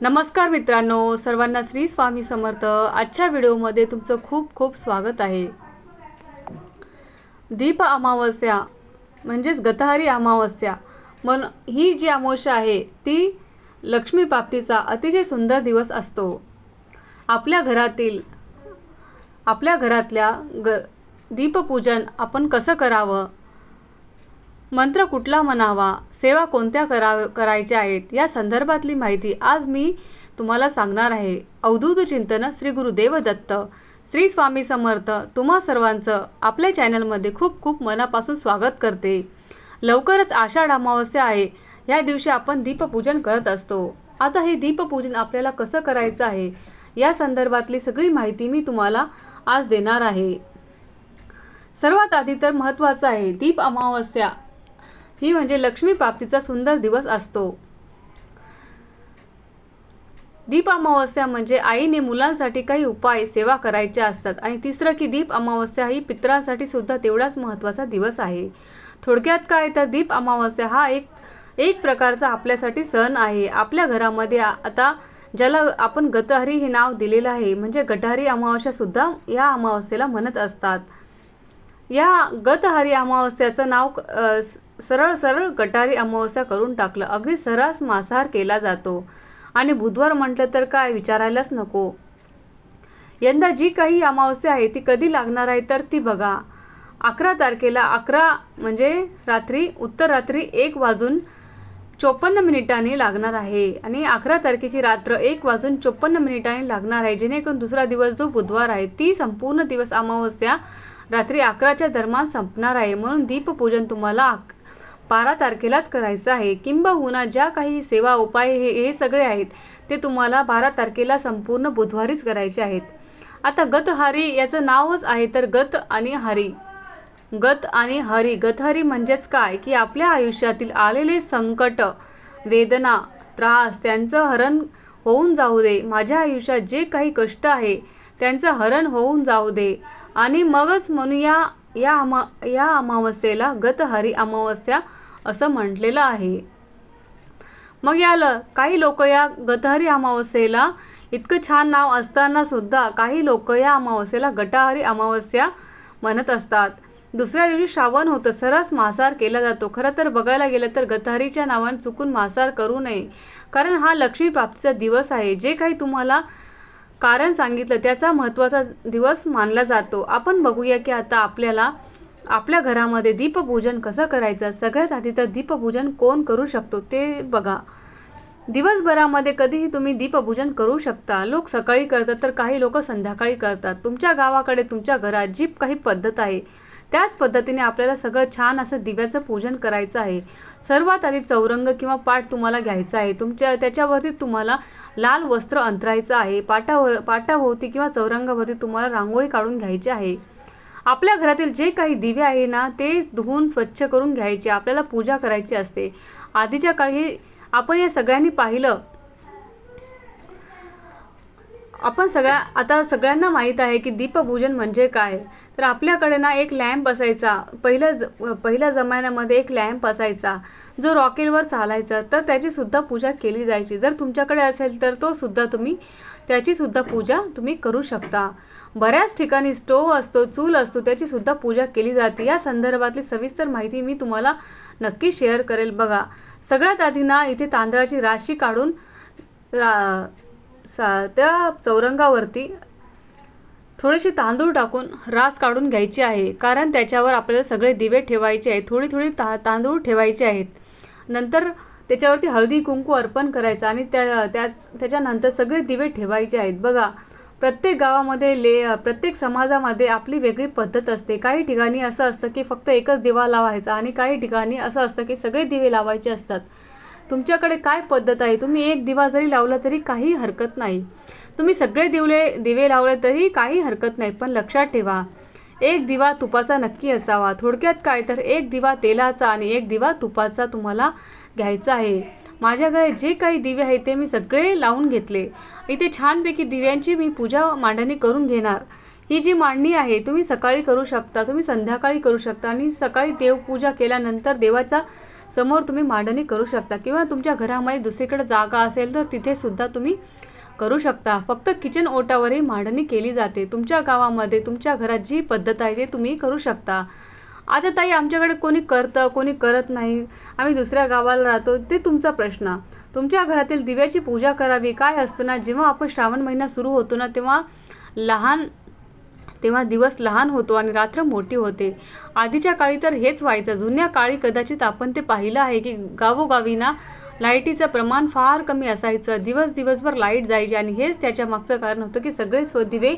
नमस्कार मित्रांनो, सर्वांना श्री स्वामी समर्थ। आजच्या व्हिडिओमध्ये तुमचं खूप खूप स्वागत आहे। दीप अमावस्या म्हणजेच गतहारी अमावस्या ही जी अमावस्या आहे ती लक्ष्मी प्राप्तीचा अतिशय सुंदर दिवस असतो। आपल्या घरातल्या दीपपूजन आपण कसं करावं, मंत्र कुठला म्हणावा, सेवा कोणत्या करायच्या आहेत या संदर्भातली माहिती आज मी तुम्हाला सांगणार आहे। अवधूत चिंतन श्री गुरुदेव दत्त, श्री स्वामी समर्थ तुम्हा सर्वांचं आपल्या चॅनलमध्ये खूप खूप मनापासून स्वागत करते। लवकरच आषाढ अमावस्या आहे, या दिवशी आपण दीपपूजन करत असतो। आता हे दीपपूजन आपल्याला कसं करायचं आहे या संदर्भातली सगळी माहिती मी तुम्हाला आज देणार आहे। सर्वात आधी तर महत्त्वाचं आहे, दीप अमावस्या ही म्हणजे लक्ष्मी प्राप्तीचा सुंदर दिवस असतो। दीप अमावस्या म्हणजे आईने मुलांसाठी काही उपाय सेवा करायच्या असतात। आणि तिसरं की दीप अमावस्या ही पितरांसाठी सुद्धा तेवढाच महत्त्वाचा दिवस आहे। थोडक्यात काय तर दीप अमावस्या हा एक प्रकारचा आपल्यासाठी सण आहे। आपल्या घरामध्ये आता ज्याला आपण गतहरी हे नाव दिलेलं आहे, म्हणजे गटहरी अमावस्या सुद्धा या अमावस्येला म्हणत असतात। या गतहरी अमावस्याचं नाव सरळ गटारी अमावस्या करून टाकलं। अगदी सर्रास मांसाहार केला जातो आणि बुधवार म्हटलं तर काय विचारायलाच नको। यंदा जी काही अमावस्या आहे ती कधी लागणार आहे तर ती बघा, 11 तारखेला 11 म्हणजे उत्तर रात्री 1:54 लागणार आहे आणि 11 तारखेची रात्र 1:54 लागणार आहे, जेणेकरून दुसरा दिवस जो बुधवार आहे ती संपूर्ण दिवस अमावस्या रात्री 11च्या दरम्यान संपणार आहे। म्हणून दीपपूजन तुम्हाला 12 तारखेलाच करायचं आहे, किंबहुना ज्या काही सेवा उपाय हे सगळे आहेत ते तुम्हाला 12 तारखेला संपूर्ण बुधवारीच करायचे आहेत। आता गतहारी याचं नावच आहे तर गत आणि हरी। गतहरी म्हणजेच काय की आपल्या आयुष्यातील आलेले संकट, वेदना, त्रास त्यांचं हरण होऊन जाऊ दे। माझ्या आयुष्यात जे काही कष्ट आहे त्यांचं हरण होऊन जाऊ दे आणि मगच म्हणूया या अमावस्येला गतहरी अमावस्या असं म्हटलेलं आहे। मग काही लोक या गतहरी अमावस्येला इतकं छान नाव असताना सुद्धा काही लोक या अमावस्येला गटाहरी अमावस्या म्हणत असतात। दुसऱ्या दिवशी श्रावण होतं, सर्रास मांसाहार केला जातो। खरं तर बघायला गेलं तर गतहरीच्या नावाने चुकून मांसाहार करू नये, कारण हा लक्ष्मी प्राप्तीचा दिवस आहे। जे काही तुम्हाला कारण सांगितलं त्याचा महत्त्वाचा दिवस मानला जातो। आपण बघूया की आता आपल्या घरामध्ये दीपपूजन कसं करायचं। सगळ्यात आधी तर दीपपूजन कोण करू शकतो ते बघा। दिवसभरामध्ये कधीही तुम्ही दीपपूजन करू शकता। लोक सकाळी करतात तर काही लोक संध्याकाळी करतात। तुमच्या गावाकडे तुमच्या घरात जी काही पद्धत आहे त्याच पद्धतीने आपल्याला सगळं छान असं दिव्याचं पूजन करायचं आहे। सर्वात आधी चौरंग किंवा पाट तुम्हाला घ्यायचा आहे। त्याच्यावरती तुम्हाला लाल वस्त्र अंथरायचं आहे। पाटाभोवती किंवा चौरंगावरती तुम्हाला रांगोळी काढून घ्यायची आहे। आपल्या घरातील जे काही दिवे आहे ना ते धुवून स्वच्छ करून घ्यायचे, आपल्याला पूजा करायची असते। आधीच्या काळी आपण या सगळ्यांनी पाहिलं, आता सगळ्यांना माहीत आहे की दीपपूजन म्हणजे काय। तर आपल्याकडे ना एक लॅम्प असायचा, पहिल्या जमान्यामध्ये एक लॅम्प असायचा जो रॉकेलवर चालायचा, तर त्याची सुद्धा पूजा केली जायची। जर तुमच्याकडे असेल तर त्याची सुद्धा पूजा तुम्ही करू शकता। बऱ्याच ठिकाणी स्टोव्ह असतो, चूल असतो, त्याची सुद्धा पूजा केली जाते। या संदर्भातली सविस्तर माहिती मी तुम्हाला नक्की शेअर करेल। बघा, सगळ्यात आधी ना इथे तांदळाची राशी काढून त्या चौरंगावरती थोडेसे तांदूळ टाकून रास काढून घ्यायची आहे, कारण त्याच्यावर आपल्याला सगळे दिवे ठेवायचे आहेत। थोडी तांदूळ ठेवायचे आहेत। नंतर त्याच्यावरती हळदी कुंकू अर्पण करायचं आणि त्याच्यानंतर सगळे दिवे ठेवायचे आहेत। बघा, प्रत्येक गावामध्ये प्रत्येक समाजामध्ये आपली वेगळी पद्धत असते। काही ठिकाणी असं असतं की फक्त एकच दिवा लावायचा आणि काही ठिकाणी असं असतं की सगळे दिवे लावायचे असतात। तुमच्याकडे काय पद्धत आहे? तुम्ही एक दिवा जरी लावला तरी काही हरकत नाही, तुम्ही सगळे दिवे लावले तरी काही हरकत नाही, पण लक्षात ठेवा एक दिवा तुपाचा नक्की असावा। थोडक्यात काय तर एक दिवा तेलाचा आणि एक दिवा तुपाचा तुम्हाला घ्यायचा आहे। माझ्याकडे जे काही दिवे आहेत ते मी सगळे लावून घेतले। इथे छानपैकी दिव्यांची मी पूजा मांडणी करून घेणार। ही जी मांडणी आहे तुम्ही सकाळी करू शकता, तुम्ही संध्याकाळी करू शकता आणि सकाळी देवपूजा केल्यानंतर देवाचा समोर तुम्ही मांडणी करू शकता किंवा तुमच्या घरामध्ये दुसरीकडे जागा असेल तर तिथे सुद्धा तुम्ही करू शकता. फक्त किचन ओटावरही मांडणी केली जाते. तुमच्या गावामध्ये तुमच्या घरात जी पद्धत आहे ते तुम्ही करू शकता. आता ताई आमच्याकडे कोणी करतं कोणी करत नाही, आम्ही दुसऱ्या गावाला राहतो, ते तुमचा प्रश्न. तुमच्या घरातील दिव्याची पूजा करावी काय असतं ना, जेव्हा आपण श्रावण महिना सुरू होतो ना तेव्हा दिवस लहान होतो आणि रात्र मोठी होते. आधीच्या काळी तर हेच व्हायचं. जुन्या काळी कदाचित आपण ते पाहिलं आहे की गावोगावी ना लाईटीचं प्रमाण फार कमी असायचं. दिवसभर लाईट जायची आणि हेच त्याच्या मागचं कारण होतं की सगळे दिवे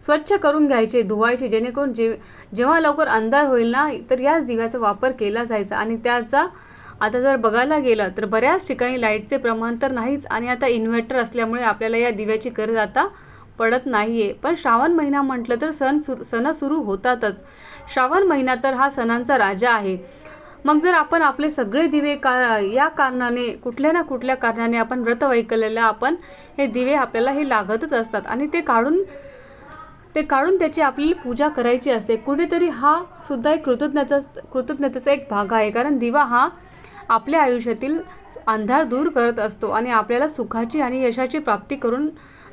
स्वच्छ करून घ्यायचे, धुवायचे, जेणेकरून जेव्हा लवकर अंधार होईल ना तर याच दिव्याचा वापर केला जायचा. आणि त्याचा आता जर बघायला गेलं तर बऱ्याच ठिकाणी लाईटचे प्रमाण तर नाहीच आणि आता इन्व्हर्टर असल्यामुळे आपल्याला या दिव्याची गरज आता पडत नाहीये. पण श्रावण महिना म्हटलं तर सण सुरू होतातच. श्रावण महिना तर हा सणांचा राजा आहे. मग जर आपण आपले सगळे दिवे या कारणाने कुठल्या ना कुठल्या कारणाने आपण व्रत वैकल्याला आपण हे दिवे आपल्याला हे लागतच असतात आणि ते काढून त्याची आपल्याला पूजा करायची असते. कुठेतरी हा सुद्धा एक कृतज्ञतेचा एक भाग आहे. कारण दिवा हा आपल्या आयुष्यातील अंधार दूर करत असतो आणि आपल्याला सुखाची आणि यशाची प्राप्ती करून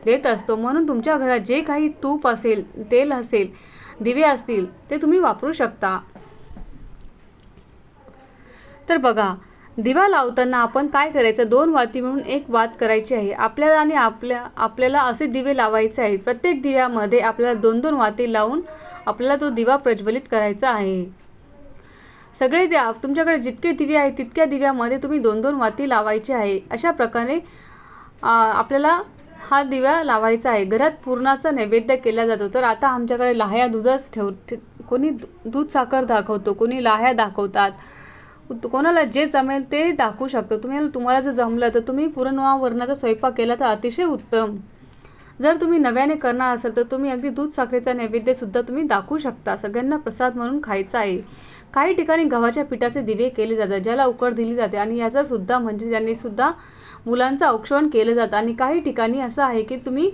देत असतो. म्हणून तुमच्या घरात जे काही तूप असेल, तेल असेल, दिवे असतील ते तुम्ही वापरू शकता. तर बघा, दिवा लावताना आपण काय करायचं, 2 वाती मिळून 1 वात करायची आहे. आपल्याला असे दिवे लावायचे आहेत. प्रत्येक दिव्यामध्ये आपल्याला 2-2 वाती लावून आपल्याला तो दिवा प्रज्वलित करायचा आहे. सगळे तुमच्याकडे जितके दिवे आहेत तितक्या दिव्यामध्ये तुम्ही 2-2 वाती लावायची आहे. अशा प्रकारे आपल्याला हा दिवा लावायचा आहे. घरात पुरणाचा नैवेद्य केला जातो. तर आता आमच्याकडे लाह्या दूधच कोणी दूध साखर दाखवतो, कोणी लाह्या दाखवतात. कोणाला जे जमेल ते दाखवू शकतो. तुम्हाला जर जमलं तर तुम्ही पुरणवरणाचा स्वयंपाक केला तर अतिशय उत्तम. जर तुम्ही नव्याने करणार असाल तर तुम्ही अगदी दूध साखरेचा नैवेद्य सुद्धा तुम्ही दाखवू शकता. सगळ्यांना प्रसाद म्हणून खायचा आहे. काही ठिकाणी गव्हाच्या पिठाचे दिवे केले जातात, ज्याला उकड दिली जाते आणि याचा सुद्धा म्हणजे त्यांनी सुद्धा मुलांचं औक्षण केलं जातं. आणि काही ठिकाणी असं आहे की तुम्ही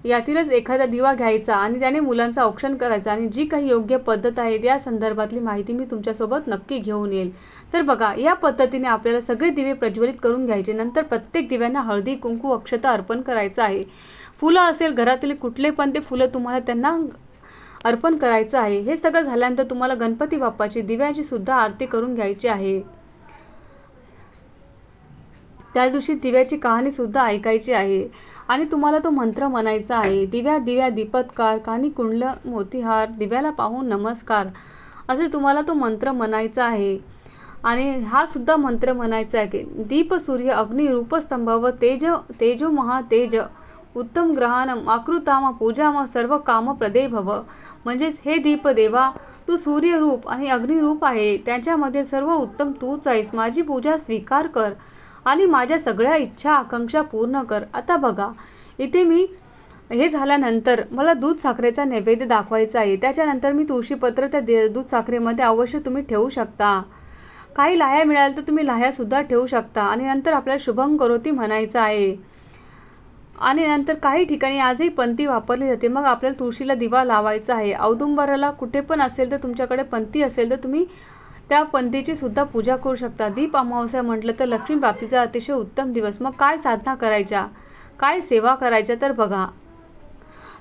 यातीलच एखादा दिवा घ्यायचा आणि त्याने मुलांचं औक्षण करायचं. आणि जी काही योग्य पद्धत आहे त्या संदर्भातली माहिती मी तुमच्यासोबत नक्की घेऊन येईल. तर बघा, या पद्धतीने आपल्याला सगळे दिवे प्रज्वलित करून घ्यायचे. नंतर प्रत्येक दिव्यांना हळदी कुंकू अक्षता अर्पण करायचं आहे. फुलं असेल घरातील कुठले पण ते फुलं तुम्हाला त्यांना अर्पण करायचं आहे. हे सगळं झाल्यानंतर तुम्हाला गणपती बाप्पाची दिव्याची सुद्धा आरती करून घ्यायची आहे. त्या दिवशी दिव्याची कहाणी सुद्धा ऐकायची आहे आणि तुम्हाला तो मंत्र म्हणायचा आहे. दिव्या दिव्या दीपत्कार, कानी कुंडल मोतीहार, दिव्याला पाहून नमस्कार, असे तुम्हाला तो मंत्र म्हणायचा आहे. आणि हा सुद्धा मंत्र म्हणायचा आहे की दीप सूर्य अग्नि रूपस्तंभव तेजो महातेज उत्तम ग्रहाणम आकृताम पूजाम सर्व काम प्रदे भव. म्हणजेच हे दीप देवा, तू सूर्यरूप आणि अग्निरूप आहे, त्याच्यामध्ये सर्व उत्तम तूच आहेस. माझी पूजा स्वीकार कर आणि माझ्या सगळ्या इच्छा आकांक्षा पूर्ण कर. आता बघा, इथे मी हे झाल्यानंतर मला दूध साखरेचा नैवेद्य दाखवायचा आहे. त्याच्यानंतर मी तुळशीपत्र त्या दूध साखरेमध्ये अवश्य तुम्ही ठेवू शकता. काही लाह्या मिळाल्या तर तुम्ही लाह्या सुद्धा ठेवू शकता. आणि नंतर आपल्याला शुभं करोती म्हणायचं आहे. आणि नंतर काही ठिकाणी आजही पंती वापरली जाते. मग आपल्याला तुळशीला दिवा लावायचा आहे. औदुंबराला कुठे पण असेल तर तुमच्याकडे पंती असेल तर तुम्ही त्या पंथीची सुद्धा पूजा करू शकता. दीप अमावस्या म्हटलं तर लक्ष्मी प्राप्तीचा अतिशय उत्तम दिवस. मग काय साधना करायच्या, काय सेवा करायच्या, तर बघा,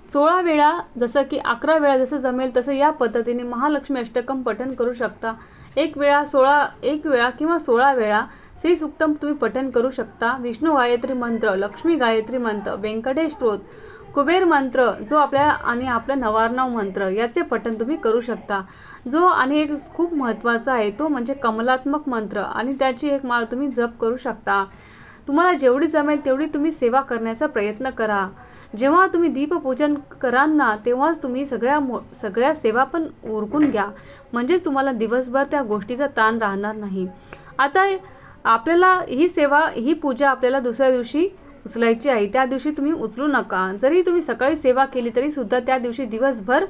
16 वेळा जसं की 11 वेळा जसं जमेल तसं या पद्धतीने महालक्ष्मी अष्टकम पठण करू शकता. एक वेळा किंवा 16 वेळा श्री सुक्तम तुम्ही पठण करू शकता. विष्णू गायत्री मंत्र, लक्ष्मी गायत्री मंत्र, व्यंकटेश स्तोत्र, कुबेर मंत्र जो आपला नवारणाव मंत्र याचे पठण तुम्ही करू शकता. जो आणि एक खूप महत्त्वाचा आहे तो म्हणजे कमलात्मक मंत्र आणि त्याची एक माळ तुम्ही जप करू शकता. तुम्हाला जेवढी जमेल तेवढी तुम्ही सेवा करण्याचा प्रयत्न करा. जेव्हा तुम्ही दीपपूजन कराल ना तेव्हाच तुम्ही सगळ्या सेवा पण उरकून घ्या, म्हणजेच तुम्हाला दिवसभर त्या गोष्टीचा ताण राहणार नाही. आता आपल्याला ही पूजा आपल्याला दुसऱ्या दिवशी उचलायची आहे. त्या दिवशी तुम्ही उचलू नका. जरी तुम्ही सकाळी सेवा केली तरी सुद्धा त्या दिवशी दिवसभर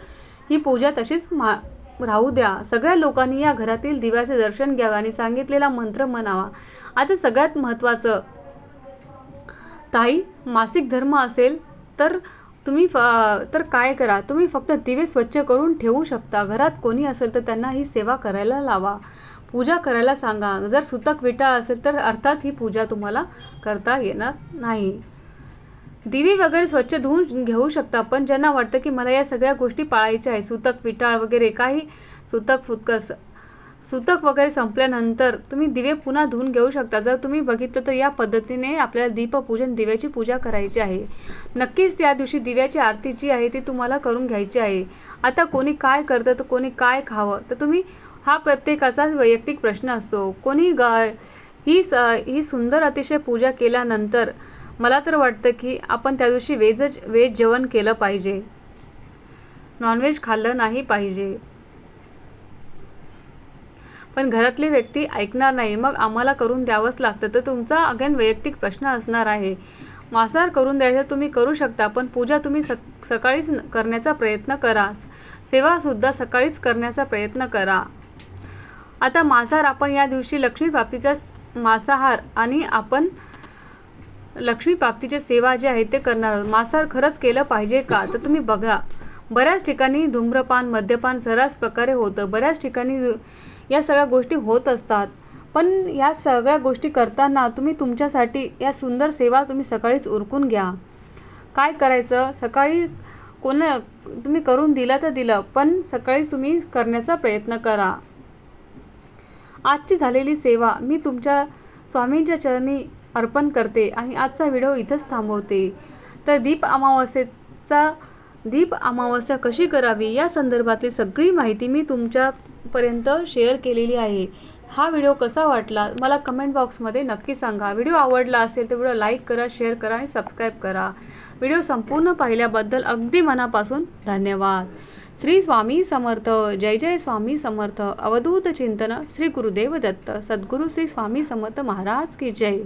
ही पूजा तशीच राहू द्या. सगळ्या लोकांनी या घरातील दिव्याचे दर्शन घ्यावे आणि सांगितलेला मंत्र म्हणावा. आता सगळ्यात महत्त्वाचं ताई, मासिक धर्म असेल तर तुम्ही काय करा, तुम्ही फक्त दिवे स्वच्छ करून ठेवू शकता. घरात कोणी असेल तर त्यांना ही सेवा करायला लावा. पूजा करायला सांगा. जर सुतक विटाळ असेल तर अर्थात ही पूजा तुम्हाला करता येणार नाही. दिवे वगैरे स्वच्छ धुवून घेऊ शकता, पण ज्यांना वाटतं की मला या सगळ्या गोष्टी पाळायच्या आहे, सुतक विटाळ वगैरे काही सुतक वगैरे संपल्यानंतर तुम्ही दिवे पुन्हा धुवून घेऊ शकता. जर तुम्ही बघितलं तर या पद्धतीने आपल्याला दीपपूजन, दिव्याची पूजा करायची आहे. नक्कीच या दिवशी दिव्याची आरती जी आहे ती तुम्हाला करून घ्यायची आहे. आता कोणी काय करतं तर कोणी काय खावं, तर तुम्ही हा प्रत्येकाचा वैयक्तिक प्रश्न असतो. कोणी ही सुंदर अतिशय पूजा केल्यानंतर मला तर वाटतं की आपण त्या दिवशी व्हेज जेवण केलं पाहिजे, नॉनव्हेज खाल्लं नाही पाहिजे. पण घरातली व्यक्ती ऐकणार नाही, मग आम्हाला करून द्यावंच लागतं. तर तुमचा अगेन वैयक्तिक प्रश्न असणार आहे. मांसाहार करून द्यायचा तुम्ही करू शकता, पण पूजा तुम्ही सकाळीच करण्याचा प्रयत्न करा. सेवासुद्धा सकाळीच करण्याचा प्रयत्न करा. आता मांसाहार आपण या दिवशी लक्ष्मीप्राप्तीचा मांसाहार आणि आपण लक्ष्मीप्राप्तीची सेवा जे आहे ते करणार आहोत. मांसाहार खरंच केलं पाहिजे का, तर तुम्ही बघा, बऱ्याच ठिकाणी धूम्रपान, मद्यपान सर्रास प्रकारे होतं. बऱ्याच ठिकाणी या सगळ्या गोष्टी होत असतात. पण या सगळ्या गोष्टी करताना तुम्ही तुमच्यासाठी या सुंदर सेवा तुम्ही सकाळीच उरकून घ्या. काय करायचं, सकाळी तुम्ही करून दिलं तर दिलं, पण सकाळीच तुम्ही करण्याचा प्रयत्न करा. आजची झालेली सेवा मी तुमच्या स्वामींच्या चरणी अर्पण करते आणि आजचा व्हिडिओ इथंच थांबवते. तर दीप अमावस्या कशी करावी या संदर्भातली सगळी माहिती मी तुमच्यापर्यंत शेअर केलेली आहे. हा व्हिडिओ कसा वाटला मला कमेंट बॉक्समध्ये नक्की सांगा. व्हिडिओ आवडला असेल तर व्हिडिओ लाईक करा, शेअर करा आणि सबस्क्राईब करा. व्हिडिओ संपूर्ण पाहिल्याबद्दल अगदी मनापासून धन्यवाद. श्री स्वामी समर्थ. जय जय स्वामी समर्थ. अवधूत चिंतन श्री गुरुदेव दत्त. सद्गुरू श्री स्वामी समर्थ महाराज की जय.